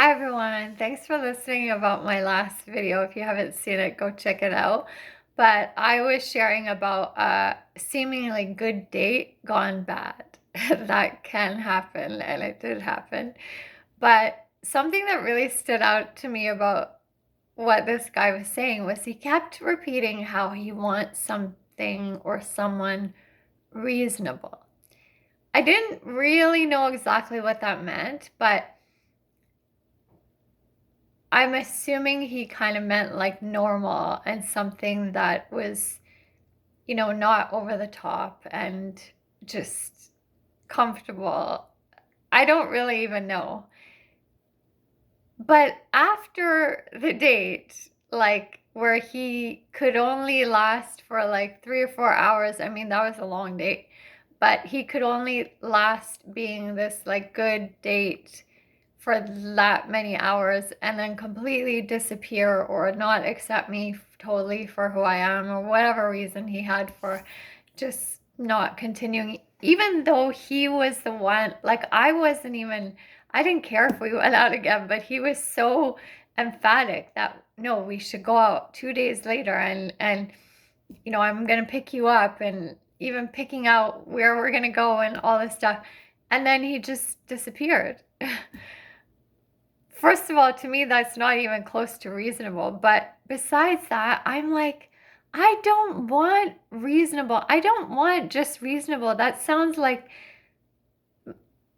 Hi everyone, thanks for listening about my last video. If you haven't seen it, go check it out. But I was sharing about a seemingly good date gone bad. That can happen, and it did happen. But something that really stood out to me about what this guy was saying was he kept repeating how he wants something or someone reasonable. I didn't really know exactly what that meant, but I'm assuming he kind of meant like normal and something that was, not over the top and just comfortable. I don't really even know. But after the date, like where he could only last for like 3 or 4 hours, I mean, that was a long date, but he could only last being this like good date for that many hours and then completely disappear or not accept me totally for who I am or whatever reason he had for just not continuing, even though he was the one, like I didn't care if we went out again, but he was so emphatic that no, we should go out 2 days later and I'm gonna pick you up, and even picking out where we're gonna go and all this stuff. And then he just disappeared. First of all, to me, that's not even close to reasonable. But besides that, I'm like, I don't want reasonable. I don't want just reasonable. That sounds like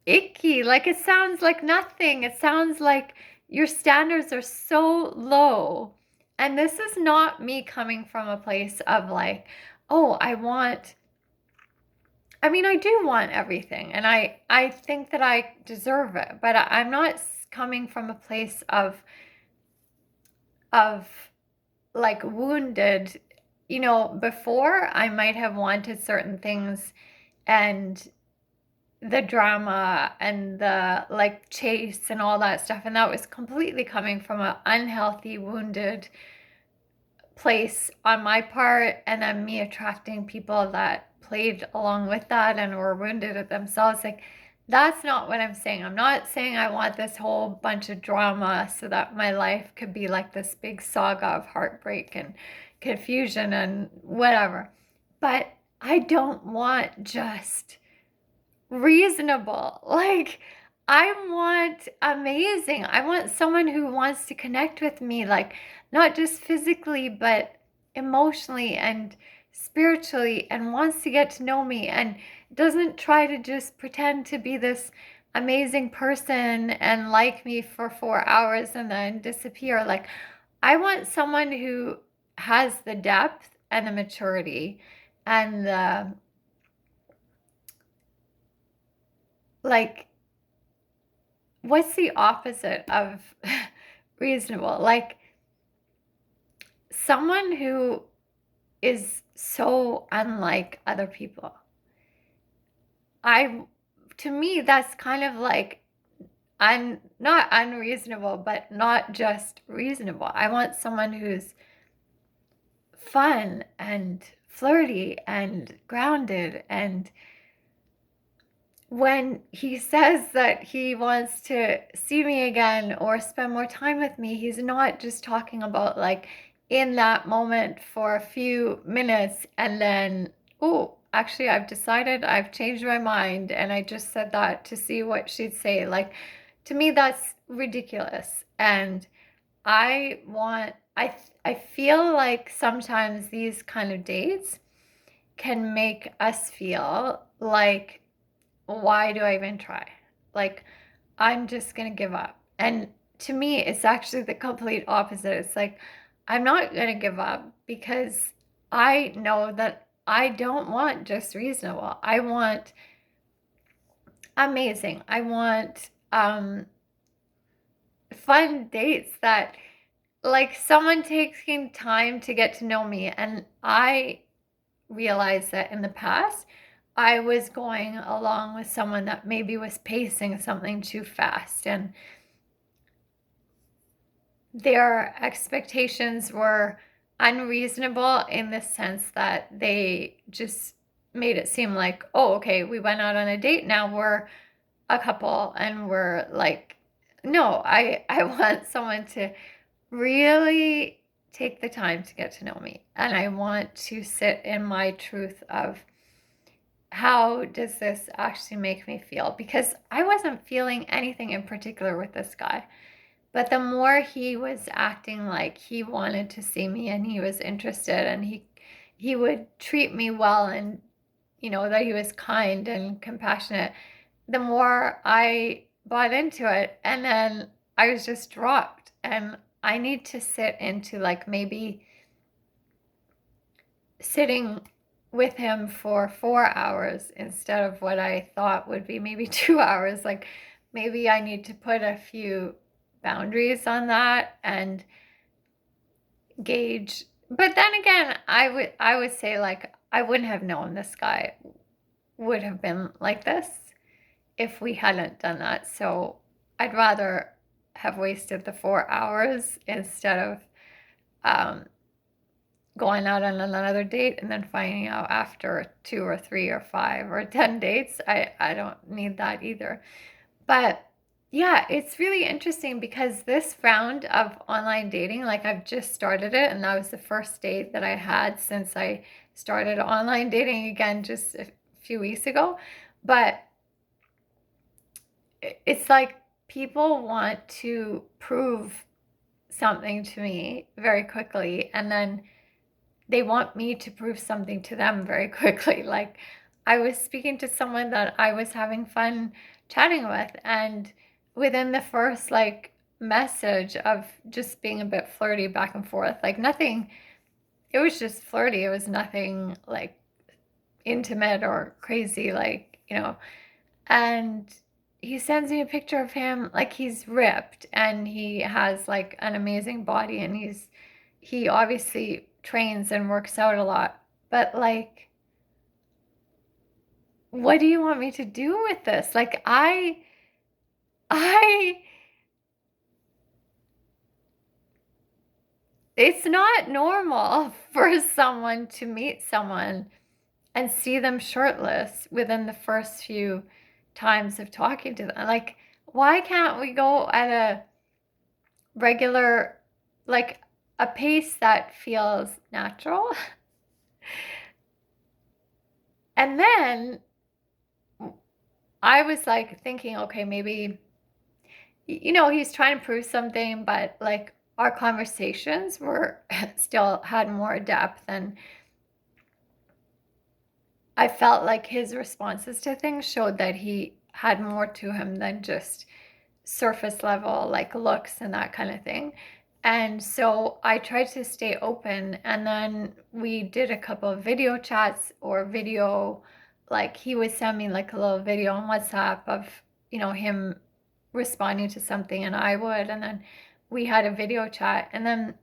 icky. Like it sounds like nothing. It sounds like your standards are so low. And this is not me coming from a place of like, oh, I mean, I do want everything, and I think that I deserve it, but I'm not coming from a place of like wounded. Before I might have wanted certain things and the drama and the like chase and all that stuff, and that was completely coming from an unhealthy, wounded place on my part, and then me attracting people that played along with that and were wounded at themselves. Like, that's not what I'm saying. I'm not saying I want this whole bunch of drama so that my life could be like this big saga of heartbreak and confusion and whatever. But I don't want just reasonable. Like, I want amazing. I want someone who wants to connect with me, like not just physically, but emotionally and spiritually, and wants to get to know me and doesn't try to just pretend to be this amazing person and like me for 4 hours and then disappear. Like, I want someone who has the depth and the maturity and the like, what's the opposite of reasonable? Like someone who is so unlike other people. I To me that's kind of like not unreasonable, but not just reasonable. I want someone who's fun and flirty and grounded, and when he says that he wants to see me again or spend more time with me, he's not just talking about like in that moment for a few minutes and then, oh, actually, I've decided, I've changed my mind, and I just said that to see what she'd say. Like, to me, that's ridiculous. And I feel like sometimes these kind of dates can make us feel like, why do I even try? Like, I'm just going to give up. And to me, it's actually the complete opposite. It's like, I'm not going to give up because I know that I don't want just reasonable. I want amazing. I want fun dates that, like, someone taking time to get to know me. And I realized that in the past, I was going along with someone that maybe was pacing something too fast, and their expectations were unreasonable in the sense that they just made it seem like, oh, okay, we went out on a date, now we're a couple and we're like no, I want someone to really take the time to get to know me. And I want to sit in my truth of how does this actually make me feel? Because I wasn't feeling anything in particular with this guy. But the more he was acting like he wanted to see me and he was interested and he would treat me well and that he was kind and compassionate, the more I bought into it, and then I was just dropped. And I need to sit into like maybe sitting with him for 4 hours instead of what I thought would be maybe 2 hours. Like maybe I need to put a few boundaries on that and gauge. But then again, I would say like I wouldn't have known this guy would have been like this if we hadn't done that. So I'd rather have wasted the 4 hours instead of um, going out on another date and then finding out after 2 or 3 or 5 or 10 dates. I don't need that either. But yeah, it's really interesting because this round of online dating, like I've just started it, and that was the first date that I had since I started online dating again just a few weeks ago. But it's like people want to prove something to me very quickly, and then they want me to prove something to them very quickly. Like I was speaking to someone that I was having fun chatting with, and within the first like message of just being a bit flirty back and forth, like nothing, it was just flirty. It was nothing like intimate or crazy, and he sends me a picture of him, like he's ripped and he has like an amazing body, and he obviously trains and works out a lot. But like, what do you want me to do with this? Like I it's not normal for someone to meet someone and see them shirtless within the first few times of talking to them. Like, why can't we go at a regular, like a pace that feels natural? And then I was like thinking, okay, maybe, he's trying to prove something, but like our conversations were still had more depth. And I felt like his responses to things showed that he had more to him than just surface level, like looks and that kind of thing. And so I tried to stay open. And then we did a couple of video chats or video, like he would send me like a little video on WhatsApp of, him responding to something, and I would. And then we had a video chat. And then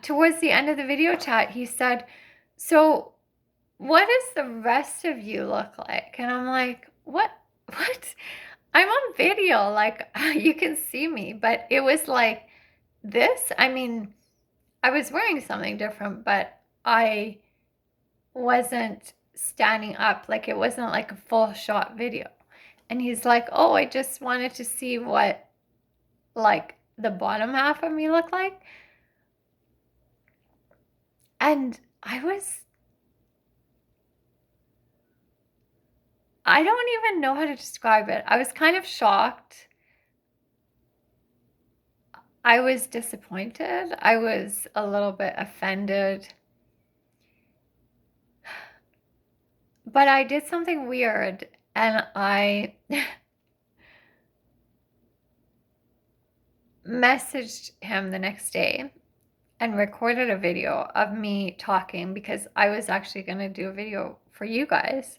towards the end of the video chat, he said, "So, what does the rest of you look like?" And I'm like, "What? What? I'm on video. Like, you can see me." But it was like this. I mean, I was wearing something different, but I wasn't standing up. Like, it wasn't like a full shot video. And he's like, "Oh, I just wanted to see what, like, the bottom half of me looked like." And I don't even know how to describe it. I was kind of shocked. I was disappointed. I was a little bit offended. But I did something weird, and I messaged him the next day and recorded a video of me talking, because I was actually going to do a video for you guys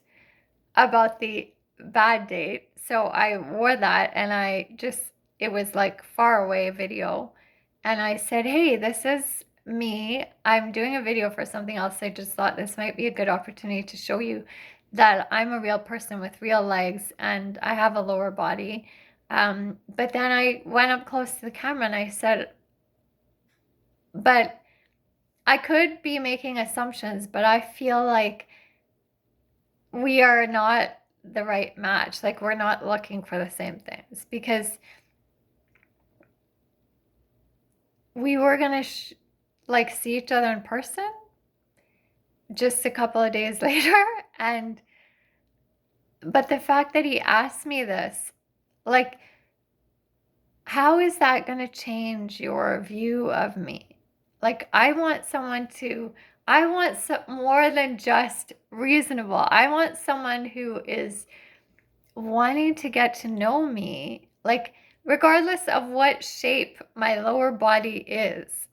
about the bad date. So I wore that, and it was like far away video. And I said, "Hey, this is me. I'm doing a video for something else. I just thought this might be a good opportunity to show you that I'm a real person with real legs and I have a lower body." But then I went up close to the camera and I said, "But I could be making assumptions, but I feel like we are not the right match. Like, we're not looking for the same things." Because we were gonna like see each other in person just a couple of days later, and but the fact that he asked me this, like, how is that going to change your view of me? Like, I want some more than just reasonable. I want someone who is wanting to get to know me, like, regardless of what shape my lower body is.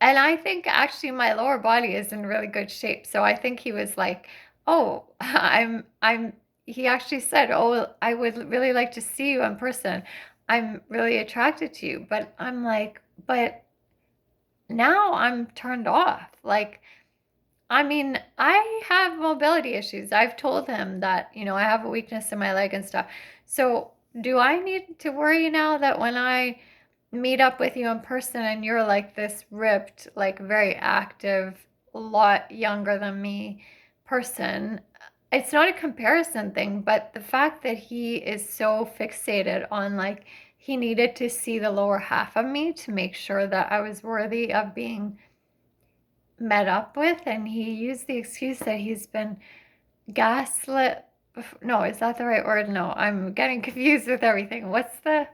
And I think actually my lower body is in really good shape. So I think he was like, "Oh, he actually said, "Oh, I would really like to see you in person. I'm really attracted to you." But I'm like, "But now I'm turned off." Like, I mean, I have mobility issues. I've told him that, I have a weakness in my leg and stuff. So, do I need to worry now that when I meet up with you in person and you're like this ripped, like very active, a lot younger than me person? It's not a comparison thing, but the fact that he is so fixated on like he needed to see the lower half of me to make sure that I was worthy of being met up with, and he used the excuse that he's been gaslit. No, is that the right word? No, I'm getting confused with everything. What's the,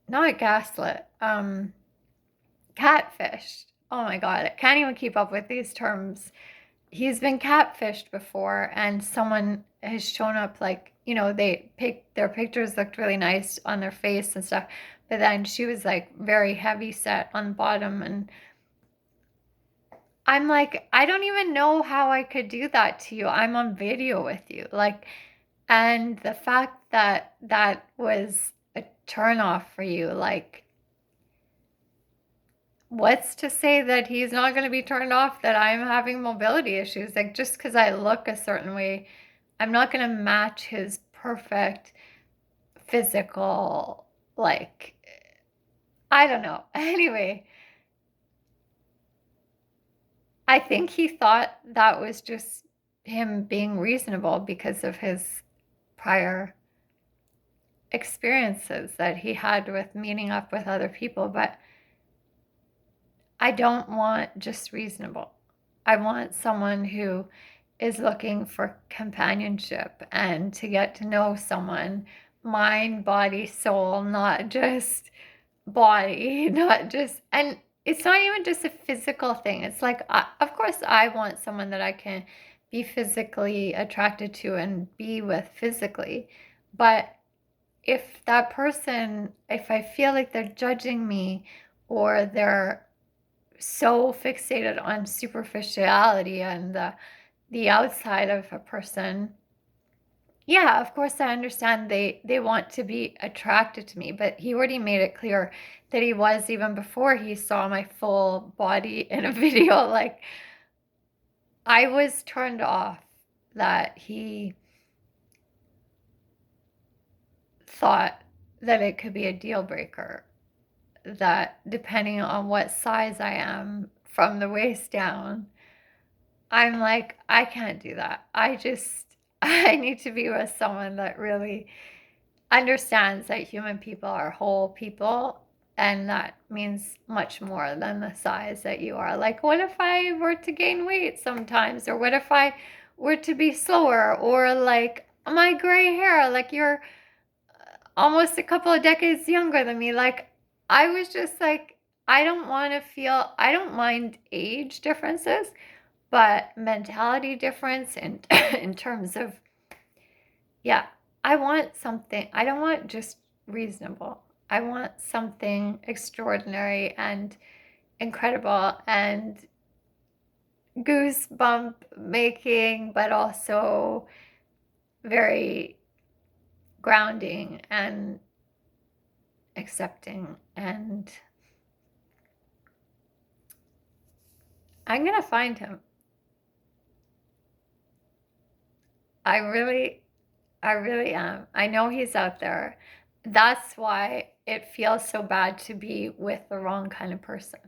not gaslit, catfished. Oh my God, I can't even keep up with these terms. He's been catfished before, and someone has shown up like, their pictures looked really nice on their face and stuff, but then she was like very heavy set on the bottom, and I'm like, I don't even know how I could do that to you. I'm on video with you. Like, and the fact that that was a turn off for you, like, what's to say that he's not going to be turned off that I'm having mobility issues? Like, just because I look a certain way, I'm not going to match his perfect physical, like, I don't know. Anyway, I think he thought that was just him being reasonable because of his prior experiences that he had with meeting up with other people. But I don't want just reasonable. I want someone who is looking for companionship and to get to know someone, mind, body, soul, not just body, not just, and it's not even just a physical thing. It's like, of course, I want someone that I can be physically attracted to and be with physically. But if I feel like they're judging me or they're so fixated on superficiality and the outside of a person, yeah, of course I understand they want to be attracted to me, but he already made it clear that he was even before he saw my full body in a video. Like, I was turned off that he thought that it could be a deal breaker, that depending on what size I am from the waist down, I'm like, I can't do that. I need to be with someone that really understands that human people are whole people, and that means much more than the size that you are. Like, what if I were to gain weight sometimes? Or what if I were to be slower? Or like my gray hair, like you're almost a couple of decades younger than me. Like, I was just like, I don't mind age differences, but mentality difference and in terms of, yeah, I want something, I don't want just reasonable. I want something extraordinary and incredible and goosebump making, but also very grounding and accepting. And I'm going to find him. I really, I really am. I know he's out there. That's why it feels so bad to be with the wrong kind of person.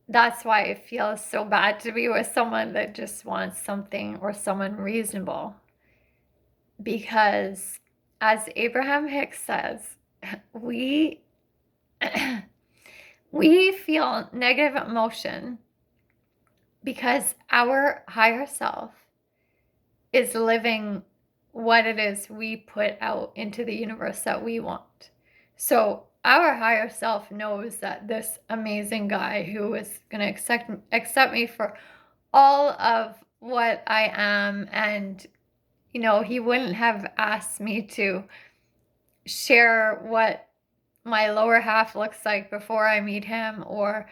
That's why it feels so bad to be with someone that just wants something or someone reasonable. Because as Abraham Hicks says, we We feel negative emotion because our higher self is living what it is we put out into the universe that we want. So our higher self knows that this amazing guy who is going to accept me for all of what I am, and he wouldn't have asked me to share what my lower half looks like before I meet him, or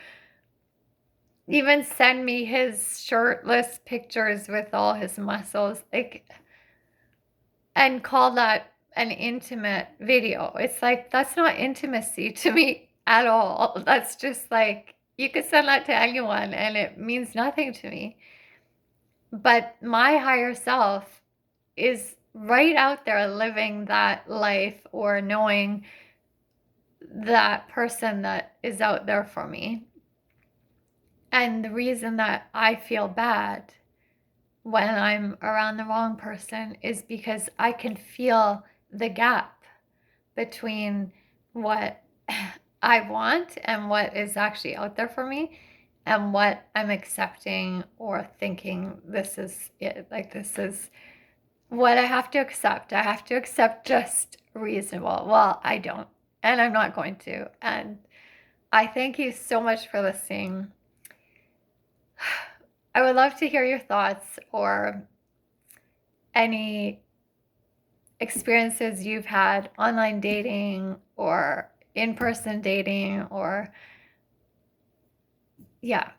even send me his shirtless pictures with all his muscles, like, and call that an intimate video. It's like, that's not intimacy to me at all. That's just like, you could send that to anyone and it means nothing to me. But my higher self is right out there living that life, or knowing that person that is out there for me. And the reason that I feel bad when I'm around the wrong person is because I can feel the gap between what I want and what is actually out there for me, and what I'm accepting or thinking this is it. Like, this is what I have to accept. I have to accept just reasonable. Well, I don't, and I'm not going to. And I thank you so much for listening. I would love to hear your thoughts, or any experiences you've had online dating or in-person dating, or yeah,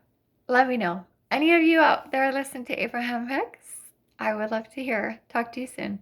let me know. Any of you out there listen to Abraham Hicks? I would love to hear. Talk to you soon.